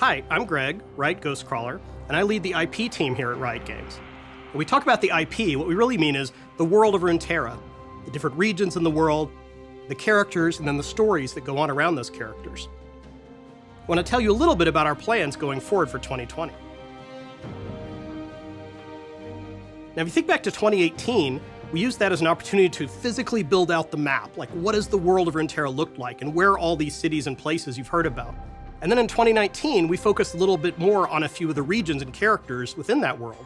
Hi, I'm Greg, Riot Ghostcrawler, and I lead the IP team here at Riot Games. When we talk about the IP, what we really mean is the world of Rintaro, the different regions in the world, the characters, and then the stories that go on around those characters. I want to tell you a little bit about our plans going forward for 2020. Now, if you think back to 2018, we used that as an opportunity to physically build out the map, like what does the world of Rintaro look like, and where are all these cities and places you've heard about. And then in 2019, we focused a little bit more on a few of the regions and characters within that world.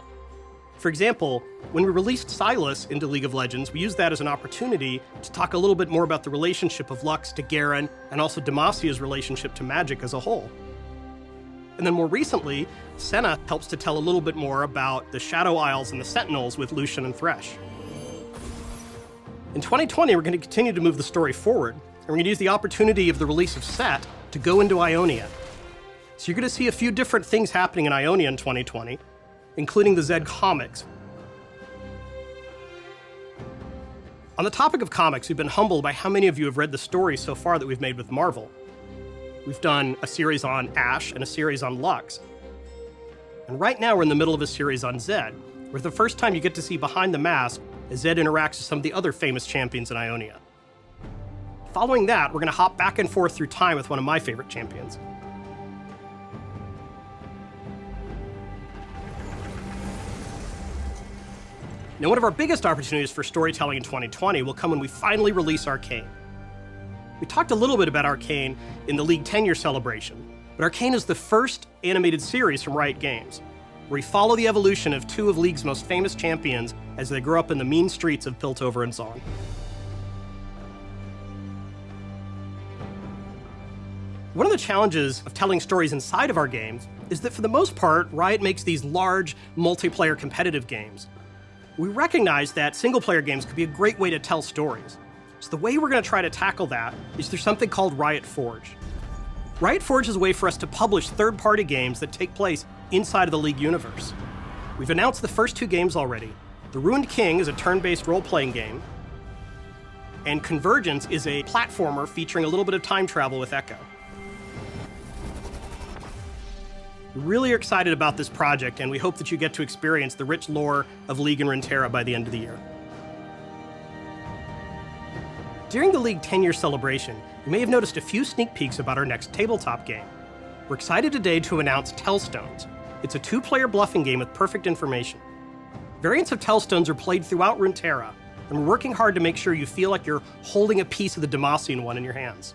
For example, when we released Silas into League of Legends, we used that as an opportunity to talk a little bit more about the relationship of Lux to Garen, and also Demasia's relationship to Magic as a whole. And then more recently, Senna helps to tell a little bit more about the Shadow Isles and the Sentinels with Lucian and Thresh. In 2020, we're going to continue to move the story forward, and we're going to use the opportunity of the release of Set to go into Ionia. So you're going to see a few different things happening in Ionia in 2020, including the Zed Comics. On the topic of comics, we've been humbled by how many of you have read the stories so far that we've made with Marvel. We've done a series on Ashe and a series on Lux. And right now we're in the middle of a series on Zed, where for the first time you get to see behind the mask as Zed interacts with some of the other famous champions in Ionia. Following that, we're going to hop back and forth through time with one of my favorite champions. Now, one of our biggest opportunities for storytelling in 2020 will come when we finally release Arcane. We talked a little bit about Arcane in the League 10-year celebration, but Arcane is the first animated series from Riot Games, where we follow the evolution of two of League's most famous champions as they grow up in the mean streets of Piltover and Zaun. One of the challenges of telling stories inside of our games is that for the most part, Riot makes these large, multiplayer competitive games. We recognize that single-player games could be a great way to tell stories. So the way we're going to try to tackle that is through something called Riot Forge. Riot Forge is a way for us to publish third-party games that take place inside of the League universe. We've announced the first two games already. The Ruined King is a turn-based role-playing game, and Convergence is a platformer featuring a little bit of time travel with Echo. We're really excited about this project, and we hope that you get to experience the rich lore of League and Rintaro by the end of the year. During the League 10-year celebration, you may have noticed a few sneak peeks about our next tabletop game. We're excited today to announce Tellstones. It's a two-player bluffing game with perfect information. Variants of Tellstones are played throughout Rintaro, and we're working hard to make sure you feel like you're holding a piece of the Demasian one in your hands.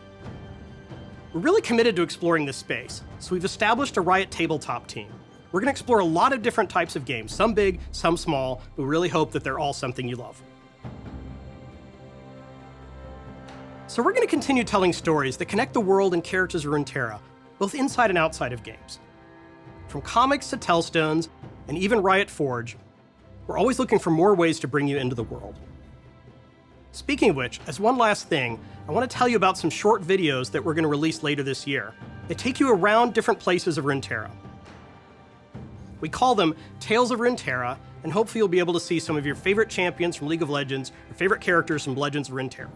We're really committed to exploring this space, so we've established a Riot tabletop team. We're going to explore a lot of different types of games, some big, some small, but we really hope that they're all something you love. So we're going to continue telling stories that connect the world and characters of Rintaro, both inside and outside of games. From comics to Tellstones, and even Riot Forge, we're always looking for more ways to bring you into the world. Speaking of which, as one last thing, I want to tell you about some short videos that we're going to release later this year. They take you around different places of Rintaro. We call them Tales of Rintaro, and hopefully you'll be able to see some of your favorite champions from League of Legends, or favorite characters from Legends of Rintaro.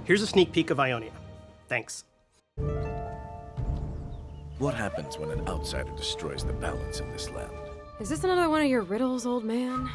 Here's a sneak peek of Ionia. Thanks. What happens when an outsider destroys the balance in this land? Is this another one of your riddles, old man?